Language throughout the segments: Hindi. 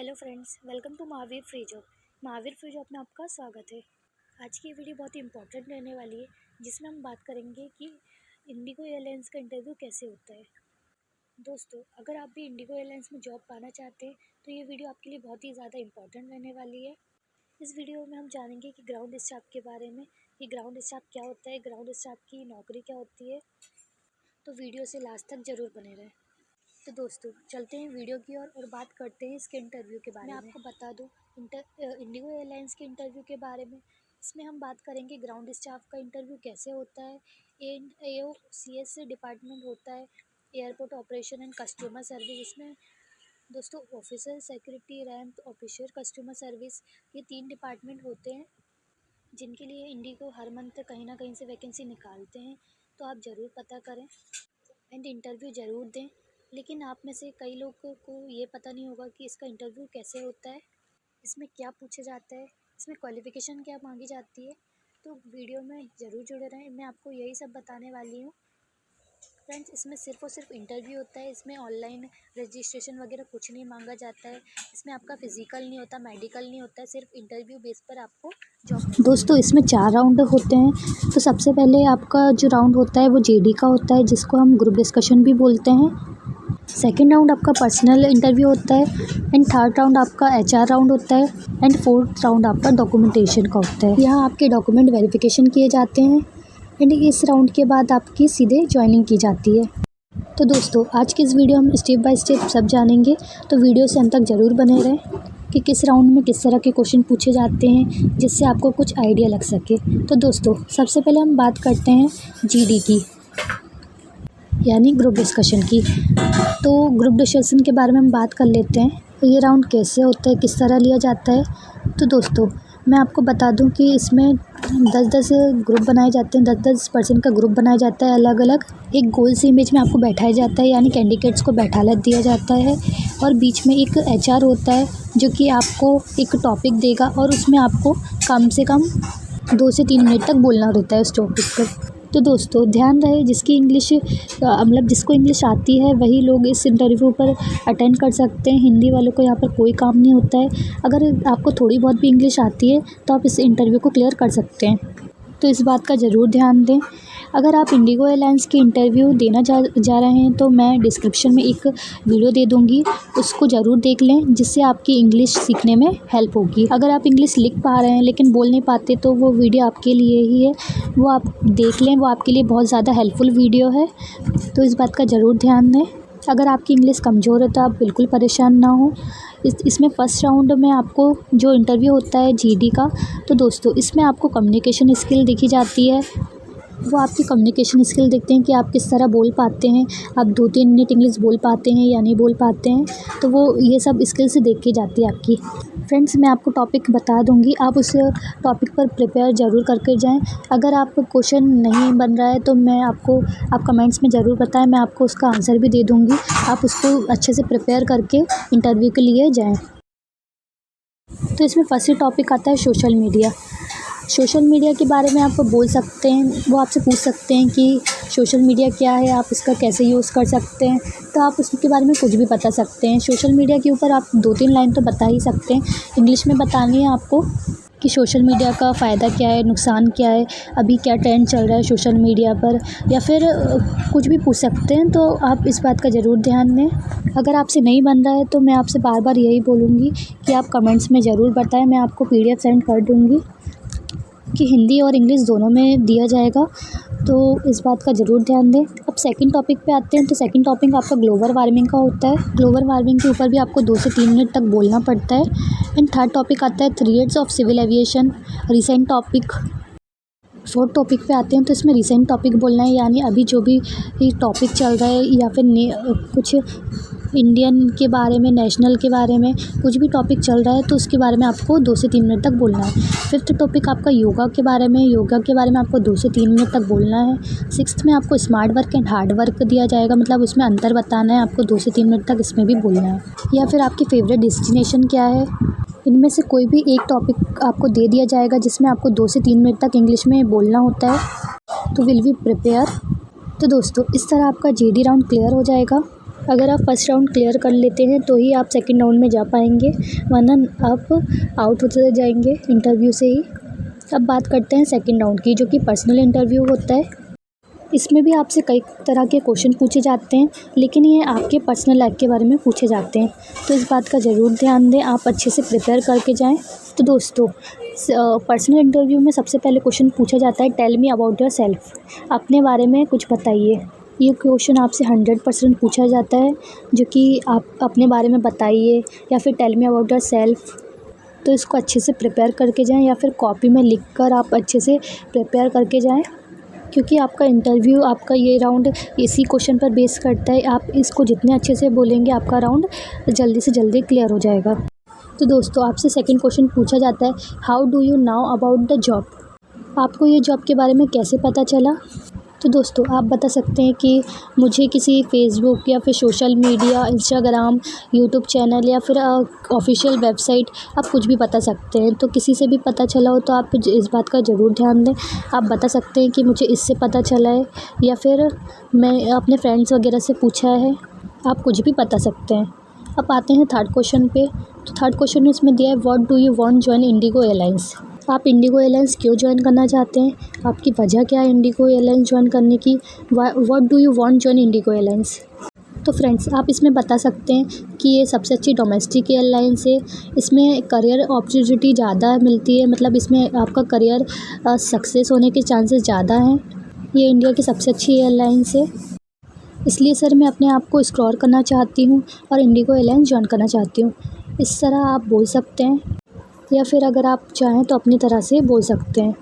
Hello friends, welcome to Mahavir free job. Mahavir free job में आपका स्वागत है। आज की वीडियो बहुत ही इंपॉर्टेंट रहने वाली है, जिसमें हम बात करेंगे कि इंडिगो एयरलाइंस का इंटरव्यू कैसे होता है। दोस्तों, अगर आप भी इंडिगो एयरलाइंस में जॉब पाना चाहते हैं तो ये वीडियो आपके लिए बहुत ही ज़्यादा इंपॉर्टेंट रहने वाली है। इस वीडियो में हम जानेंगे कि ग्राउंड स्टाफ के बारे में, कि ग्राउंड स्टाफ क्या होता है, ग्राउंड स्टाफ की नौकरी क्या होती है। तो वीडियो से लास्ट तक ज़रूर बने रहें। तो दोस्तों, चलते हैं वीडियो की ओर और बात करते हैं इसके इंटरव्यू के बारे में। मैं आपको बता दूं इंडिगो एयरलाइंस के इंटरव्यू के बारे में। इसमें हम बात करेंगे ग्राउंड स्टाफ का इंटरव्यू कैसे होता है। AOCS डिपार्टमेंट होता है, airport operation and customer service. इसमें दोस्तों officer, security, ramp officer, customer service, ये 3 डिपार्टमेंट होते हैं जिनके लिए इंडिगो हर मंथ कहीं ना कहीं से वैकेंसी निकालते हैं। तो आप ज़रूर पता करें एंड इंटरव्यू ज़रूर दें। लेकिन आप में से कई लोगों को ये पता नहीं होगा कि इसका इंटरव्यू कैसे होता है, इसमें क्या पूछा जाता है, इसमें क्वालिफ़िकेशन क्या मांगी जाती है। तो वीडियो में ज़रूर जुड़े रहें, मैं आपको यही सब बताने वाली हूँ। फ्रेंड्स, इसमें सिर्फ़ और सिर्फ इंटरव्यू होता है। इसमें ऑनलाइन रजिस्ट्रेशन वगैरह कुछ नहीं मांगा जाता है। इसमें आपका फ़िज़िकल नहीं होता, मेडिकल नहीं होता है, सिर्फ इंटरव्यू बेस पर आपको जॉब। दोस्तों, इसमें 4 राउंड होते हैं। तो सबसे पहले आपका जो राउंड होता है वो JD का होता है, जिसको हम ग्रुप डिस्कशन भी बोलते हैं। सेकेंड राउंड आपका पर्सनल इंटरव्यू होता है एंड थर्ड राउंड आपका HR राउंड होता है एंड फोर्थ राउंड आपका डॉक्यूमेंटेशन का होता है। यहाँ आपके डॉक्यूमेंट वेरिफिकेशन किए जाते हैं एंड इस राउंड के बाद आपकी सीधे ज्वाइनिंग की जाती है। तो दोस्तों, आज की इस वीडियो हम स्टेप बाय स्टेप सब जानेंगे, तो वीडियो से अंत तक ज़रूर बने रहें कि किस राउंड में किस तरह के क्वेश्चन पूछे जाते हैं, जिससे आपको कुछ आइडिया लग सके। तो दोस्तों, सबसे पहले हम बात करते हैं GD की, यानी ग्रुप डिस्कशन की। तो ग्रुप डिस्कशन के बारे में हम बात कर लेते हैं। तो ये राउंड कैसे होता है, किस तरह लिया जाता है। तो दोस्तों, मैं आपको बता दूं कि इसमें 10-10 ग्रुप बनाए जाते हैं, 10-10 पर्सन का ग्रुप बनाया जाता है अलग अलग। एक गोल सी इमेज में आपको बैठाया जाता है, यानी कैंडिडेट्स को बैठा दिया जाता है और बीच में एक HR होता है जो कि आपको एक टॉपिक देगा और उसमें आपको कम से कम 2 से 3 मिनट तक बोलना रहता है उस टॉपिक पर। तो दोस्तों, ध्यान रहे, जिसकी इंग्लिश मतलब जिसको इंग्लिश आती है वही लोग इस इंटरव्यू पर अटेंड कर सकते हैं। हिंदी वालों को यहाँ पर कोई काम नहीं होता है। अगर आपको थोड़ी बहुत भी इंग्लिश आती है तो आप इस इंटरव्यू को क्लियर कर सकते हैं। तो इस बात का ज़रूर ध्यान दें। अगर आप इंडिगो एयरलाइंस की इंटरव्यू देना जा रहे हैं तो मैं डिस्क्रिप्शन में एक वीडियो दे दूँगी, उसको ज़रूर देख लें, जिससे आपकी इंग्लिश सीखने में हेल्प होगी। अगर आप इंग्लिश लिख पा रहे हैं लेकिन बोल नहीं पाते तो वो वीडियो आपके लिए ही है, वो आप देख लें, वो आपके लिए बहुत ज़्यादा हेल्पफुल वीडियो है। तो इस बात का ज़रूर ध्यान दें। अगर आपकी इंग्लिश कमज़ोर है तो आप बिल्कुल परेशान ना हो। इसमें फ़र्स्ट राउंड में आपको जो इंटरव्यू होता है GD का, तो दोस्तों इसमें आपको कम्युनिकेशन स्किल देखी जाती है। वो आपकी कम्युनिकेशन स्किल देखते हैं कि आप किस तरह बोल पाते हैं, आप 2-3 मिनट इंग्लिश बोल पाते हैं या नहीं बोल पाते हैं। तो वो ये सब स्किल्स देख के जाती है आपकी। फ्रेंड्स, मैं आपको टॉपिक बता दूंगी, आप उस टॉपिक पर प्रिपेयर ज़रूर करके जाएं। अगर आपको क्वेश्चन नहीं बन रहा है तो आप कमेंट्स में ज़रूर बताएं, मैं आपको उसका आंसर भी दे दूंगी। आप उसको अच्छे से प्रिपेयर करके इंटरव्यू के लिए जाएँ। तो इसमें फर्स्ट टॉपिक आता है सोशल मीडिया। सोशल मीडिया के बारे में आप बोल सकते हैं, वो आपसे पूछ सकते हैं कि सोशल मीडिया क्या है, आप इसका कैसे यूज़ कर सकते हैं। तो आप उसके बारे में कुछ भी बता सकते हैं। सोशल मीडिया के ऊपर आप 2-3 लाइन तो बता ही सकते हैं। इंग्लिश में बतानी है आपको कि सोशल मीडिया का फ़ायदा क्या है, नुकसान क्या है, अभी क्या ट्रेंड चल रहा है सोशल मीडिया पर, या फिर कुछ भी पूछ सकते हैं। तो आप इस बात का ज़रूर ध्यान दें। अगर आपसे नहीं बन रहा है तो मैं आपसे बार बार यही बोलूँगी कि आप कमेंट्स में ज़रूर बताएं, मैं आपको PDF सेंड कर दूँगी कि हिंदी और इंग्लिश दोनों में दिया जाएगा। तो इस बात का ज़रूर ध्यान दें। अब सेकंड टॉपिक पे आते हैं। तो सेकंड टॉपिक आपका ग्लोबल वार्मिंग का होता है। ग्लोबल वार्मिंग के ऊपर भी आपको 2 से 3 मिनट तक बोलना पड़ता है। एंड थर्ड टॉपिक आता है threads of civil aviation, recent topic. Fourth topic पे आते हैं तो इसमें रिसेंट टॉपिक बोलना है, यानी अभी जो भी टॉपिक चल रहा है या फिर कुछ इंडियन के बारे में, नेशनल के बारे में कुछ भी टॉपिक चल रहा है तो उसके बारे में आपको 2 से 3 मिनट तक बोलना है। फिफ्थ टॉपिक आपका योगा के बारे में, योगा के बारे में आपको 2 से 3 मिनट तक बोलना है। सिक्स्थ में आपको smart work and hard work दिया जाएगा, मतलब उसमें अंतर बताना है आपको, 2 से 3 मिनट तक इसमें भी बोलना है। या फिर आपकी फेवरेट डेस्टिनेशन क्या है, इनमें से कोई भी एक टॉपिक आपको दे दिया जाएगा जिसमें आपको 2 से 3 मिनट तक इंग्लिश में बोलना होता है। तो विल बी प्रिपेयर। तो दोस्तों, इस तरह आपका GD राउंड क्लियर हो जाएगा। अगर आप फर्स्ट राउंड क्लियर कर लेते हैं तो ही आप सेकंड राउंड में जा पाएंगे, वरना आप आउट होते जाएंगे इंटरव्यू से ही। अब बात करते हैं सेकंड राउंड की, जो कि पर्सनल इंटरव्यू होता है। इसमें भी आपसे कई तरह के क्वेश्चन पूछे जाते हैं, लेकिन ये आपके पर्सनल लाइफ के बारे में पूछे जाते हैं, तो इस बात का ज़रूर ध्यान दें, आप अच्छे से प्रिपेयर करके जाएं। तो दोस्तों, पर्सनल इंटरव्यू में सबसे पहले क्वेश्चन पूछा जाता है, tell me about yourself, अपने बारे में कुछ बताइए। ये क्वेश्चन आपसे 100% पूछा जाता है, जो कि आप अपने बारे में बताइए, या फिर tell me about yourself. तो इसको अच्छे से प्रिपेयर करके जाएं, या फिर कॉपी में लिख कर आप अच्छे से प्रिपेयर करके जाएं, क्योंकि आपका इंटरव्यू, आपका ये राउंड इसी क्वेश्चन पर बेस करता है। आप इसको जितने अच्छे से बोलेंगे, आपका राउंड जल्दी से जल्दी क्लियर हो जाएगा। तो दोस्तों, आपसे सेकंड क्वेश्चन पूछा जाता है, how do you now about the job, आपको ये जॉब के बारे में कैसे पता चला। तो दोस्तों, आप बता सकते हैं कि मुझे किसी फेसबुक या फिर social media, Instagram, YouTube channel या फिर ऑफिशियल वेबसाइट, आप कुछ भी बता सकते हैं। तो किसी से भी पता चला हो तो आप इस बात का ज़रूर ध्यान दें। आप बता सकते हैं कि मुझे इससे पता चला है, या फिर मैं अपने फ्रेंड्स वगैरह से पूछा है, आप कुछ भी बता सकते हैं। अब आते हैं थर्ड क्वेश्चन पे। तो थर्ड क्वेश्चन में इसमें दिया है, what do you want join Indigo airlines, आप इंडिगो एयरलाइंस क्यों ज्वाइन करना चाहते हैं, आपकी वजह क्या है इंडिगो एयरलाइंस ज्वाइन करने की। What do you want join Indigo airlines. तो फ्रेंड्स, आप इसमें बता सकते हैं कि ये सबसे अच्छी डोमेस्टिक एयरलाइंस है, इसमें करियर अपॉर्चुनिटी ज़्यादा मिलती है, मतलब इसमें आपका करियर सक्सेस होने के चांसेस ज़्यादा हैं। ये इंडिया की सबसे अच्छी एयरलाइंस है, इसलिए सर मैं अपने आप को एक्सप्लोर करना चाहती हूँ और इंडिगो एयरलाइंस ज्वाइन करना चाहती हूँ। इस तरह आप बोल सकते हैं, या फिर अगर आप चाहें तो अपनी तरह से बोल सकते हैं।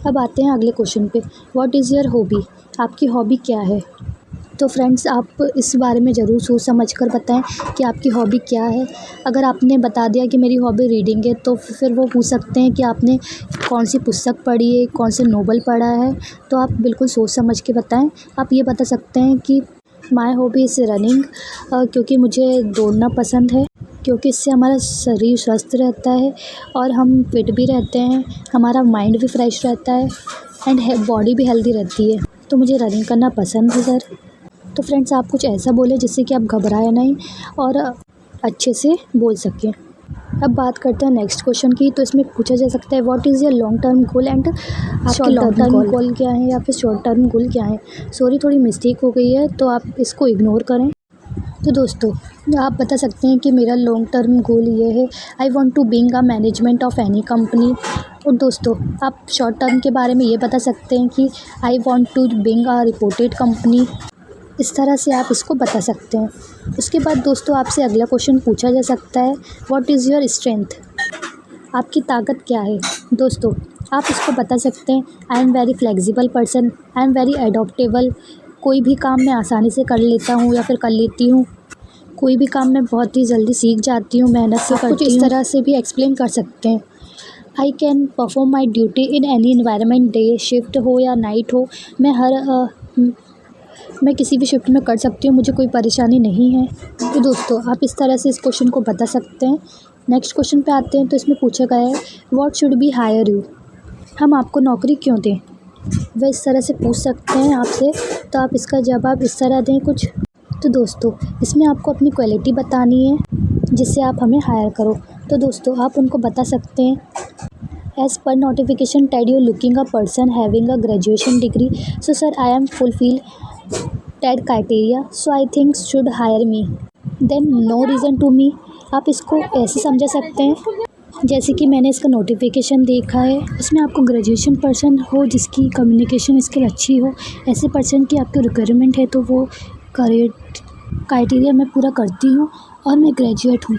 अब आते हैं अगले क्वेश्चन पे, व्हाट इज़ योर हॉबी, आपकी हॉबी क्या है। तो फ्रेंड्स, आप इस बारे में ज़रूर सोच समझ कर बताएं कि आपकी हॉबी क्या है। अगर आपने बता दिया कि मेरी हॉबी रीडिंग है, तो फिर वो पूछ सकते हैं कि आपने कौन सी पुस्तक पढ़ी है, कौन से नोवेल पढ़ा है। तो आप बिल्कुल सोच समझ के बताएं। आप ये बता सकते हैं कि माय हॉबी इज़ रनिंग, क्योंकि मुझे दौड़ना पसंद है, क्योंकि इससे हमारा शरीर स्वस्थ रहता है और हम फिट भी रहते हैं, हमारा माइंड भी फ्रेश रहता है एंड बॉडी भी हेल्दी रहती है। तो मुझे रनिंग करना पसंद है सर। तो फ्रेंड्स, आप कुछ ऐसा बोलें जिससे कि आप घबराएं नहीं और अच्छे से बोल सकें। अब बात करते हैं नेक्स्ट क्वेश्चन की। तो इसमें पूछा जा सकता है, what is your long term goal and आपके लॉन्ग टर्म गोल क्या है, या फिर शॉर्ट टर्म गोल क्या है। सॉरी, थोड़ी मिस्टेक हो गई है, तो आप इसको इग्नोर करें। तो दोस्तों, आप बता सकते हैं कि मेरा लॉन्ग टर्म गोल ये है, I want to being a management of any company. और दोस्तों, आप शॉर्ट टर्म के बारे में ये बता सकते हैं कि I want to being a reported company. इस तरह से आप इसको बता सकते हैं। उसके बाद दोस्तों, आपसे अगला क्वेश्चन पूछा जा सकता है, व्हाट इज़ योर स्ट्रेंथ, आपकी ताकत क्या है। दोस्तों, आप इसको बता सकते हैं, I am very flexible person, I am very adaptable, कोई भी काम मैं आसानी से कर लेता हूँ या फिर कर लेती हूँ, कोई भी काम मैं बहुत ही जल्दी सीख जाती हूँ, मेहनत से करती हूँ। कुछ इस तरह से भी एक्सप्लेन कर सकते हैं। I can perform my duty in any environment, day shift हो या नाइट हो, मैं किसी भी शिफ्ट में कर सकती हूँ, मुझे कोई परेशानी नहीं है। तो दोस्तों, आप इस तरह से इस क्वेश्चन को बता सकते हैं। नेक्स्ट क्वेश्चन पे आते हैं। तो इसमें पूछा गया है, what should be hire you, हम आपको नौकरी क्यों दें। वह इस तरह से पूछ सकते हैं आपसे, तो आप इसका जवाब इस तरह दें कुछ। तो दोस्तों, इसमें आपको अपनी क्वालिटी बतानी है जिससे आप हमें हायर करो। तो दोस्तों, आप उनको बता सकते हैं, as per notificated you looking a person having a graduation degree, so sir I am fulfilled criteria, so I think should hire me, then no reason to me. आप इसको ऐसे समझा सकते हैं, जैसे कि मैंने इसका नोटिफिकेशन देखा है, उसमें आपको ग्रेजुएशन पर्सन हो जिसकी कम्युनिकेशन स्किल अच्छी हो, ऐसे पर्सन की आपकी रिक्वायरमेंट है, तो वो क्राइटेरिया मैं पूरा करती हूँ और मैं ग्रेजुएट हूँ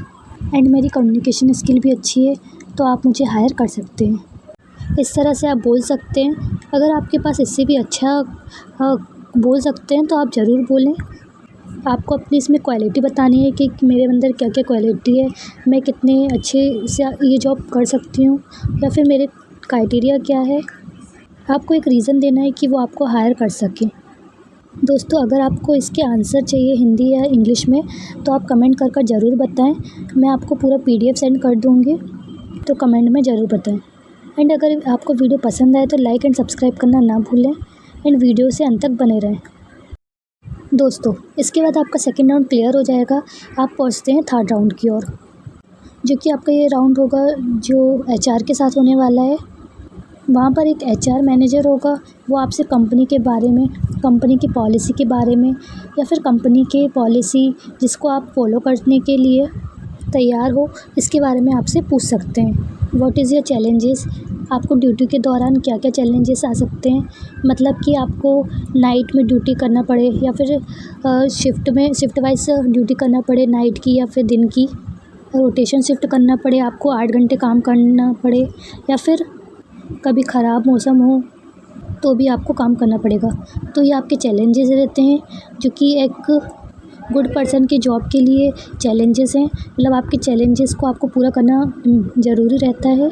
एंड मेरी कम्युनिकेशन स्किल भी अच्छी है, तो आप मुझे हायर कर सकते हैं। इस तरह से आप बोल सकते हैं। अगर आपके पास इससे भी अच्छा बोल सकते हैं तो आप ज़रूर बोलें। आपको अपनी इसमें क्वालिटी बतानी है कि मेरे अंदर क्या क्या क्वालिटी है, मैं कितने अच्छे से ये जॉब कर सकती हूँ, या फिर मेरे क्राइटेरिया क्या है। आपको एक रीज़न देना है कि वो आपको हायर कर सकें। दोस्तों, अगर आपको इसके आंसर चाहिए हिंदी या इंग्लिश में, तो आप कमेंट कर ज़रूर बताएं। मैं आपको पूरा PDF सेंड कर दूँगी, तो कमेंट में ज़रूर बताएं। एंड अगर आपको वीडियो पसंद आए तो लाइक एंड सब्सक्राइब करना ना भूलें एंड वीडियो से अंत तक बने रहें। दोस्तों इसके बाद आपका सेकंड राउंड क्लियर हो जाएगा, आप पहुँचते हैं थर्ड राउंड की ओर, जो कि आपका ये राउंड होगा जो एचआर के साथ होने वाला है। वहाँ पर एक एचआर मैनेजर होगा, वो आपसे कंपनी के बारे में, कंपनी की पॉलिसी के बारे में या फिर कंपनी के पॉलिसी जिसको आप फॉलो करने के लिए तैयार हो, इसके बारे में आपसे पूछ सकते हैं। व्हाट इज़ योर चैलेंजेस, आपको ड्यूटी के दौरान क्या क्या चैलेंजेस आ सकते हैं, मतलब कि आपको नाइट में ड्यूटी करना पड़े या फिर शिफ्ट वाइज ड्यूटी करना पड़े, नाइट की या फिर दिन की, रोटेशन शिफ्ट करना पड़े, आपको 8 घंटे काम करना पड़े या फिर कभी ख़राब मौसम हो तो भी आपको काम करना पड़ेगा। तो ये आपके चैलेंजेस रहते हैं, जो कि एक गुड पर्सन की जॉब के लिए चैलेंजेस हैं, मतलब आपके चैलेंजेस को आपको पूरा करना ज़रूरी रहता है।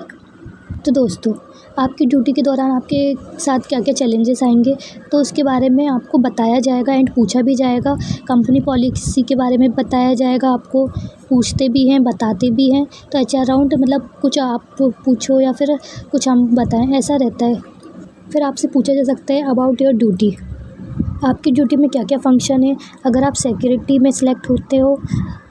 तो दोस्तों आपकी ड्यूटी के दौरान आपके साथ क्या क्या चैलेंजेस आएंगे तो उसके बारे में आपको बताया जाएगा एंड पूछा भी जाएगा। कंपनी पॉलिसी के बारे में बताया जाएगा, आपको पूछते भी हैं बताते भी हैं। तो एचआर राउंड मतलब कुछ आप पूछो या फिर कुछ हम बताएं, ऐसा रहता है। फिर आपसे पूछा जा सकता है अबाउट योर ड्यूटी, आपकी ड्यूटी में क्या क्या फ़ंक्शन है। अगर आप सिक्योरिटी में सिलेक्ट होते हो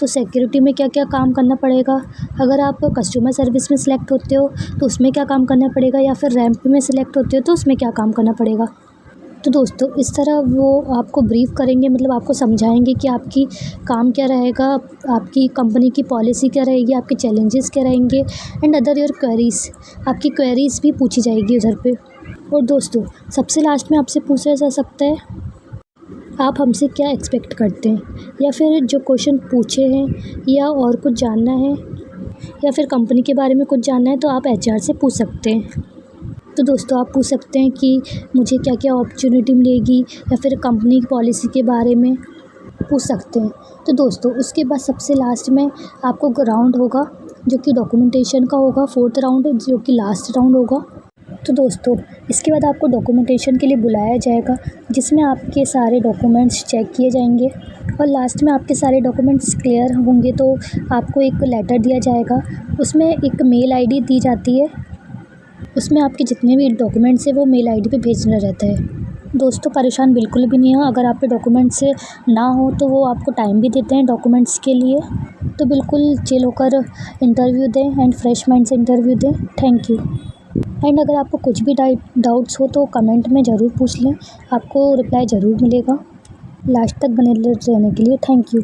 तो सिक्योरिटी में क्या क्या काम करना पड़ेगा, अगर आप कस्टमर सर्विस में सिलेक्ट होते हो तो उसमें क्या काम करना पड़ेगा, या फिर रैंप में सिलेक्ट होते हो तो उसमें क्या काम करना पड़ेगा। तो दोस्तों इस तरह वो आपको ब्रीफ़ करेंगे, मतलब आपको समझाएंगे कि आपकी काम क्या रहेगा, आपकी कंपनी की पॉलिसी क्या रहेगी, आपके चैलेंजेस क्या रहेंगे एंड अदर योर क्वेरीज़, आपकी क्वेरीज़ भी पूछी जाएगी उधर पे। और दोस्तों सबसे लास्ट में आपसे पूछा जा सकता है आप हमसे क्या एक्सपेक्ट करते हैं, या फिर जो क्वेश्चन पूछे हैं या और कुछ जानना है या फिर कंपनी के बारे में कुछ जानना है तो आप एचआर से पूछ सकते हैं। तो दोस्तों आप पूछ सकते हैं कि मुझे क्या क्या अपॉर्चुनिटी मिलेगी या फिर कंपनी की पॉलिसी के बारे में पूछ सकते हैं। तो दोस्तों उसके बाद सबसे लास्ट में आपको राउंड होगा जो कि डॉक्यूमेंटेशन का होगा, फोर्थ राउंड जो कि लास्ट राउंड होगा। तो दोस्तों इसके बाद आपको डॉक्यूमेंटेशन के लिए बुलाया जाएगा, जिसमें आपके सारे डॉक्यूमेंट्स चेक किए जाएंगे और लास्ट में आपके सारे डॉक्यूमेंट्स क्लियर होंगे तो आपको एक लेटर दिया जाएगा। उसमें एक मेल आईडी दी जाती है, उसमें आपके जितने भी डॉक्यूमेंट्स हैं वो मेल आईडी पे भेजना रहता है। दोस्तों परेशान बिल्कुल भी नहीं हो, अगर आप पे डॉक्यूमेंट्स ना हो तो वो आपको टाइम भी देते हैं डॉक्यूमेंट्स के लिए। तो बिल्कुल चिल होकर इंटरव्यू दें एंड फ्रेश माइंड से इंटरव्यू दें। Thank you. एंड अगर आपको कुछ भी डाउट्स हो तो कमेंट में ज़रूर पूछ लें, आपको रिप्लाई ज़रूर मिलेगा। लास्ट तक बने रहने के लिए थैंक यू।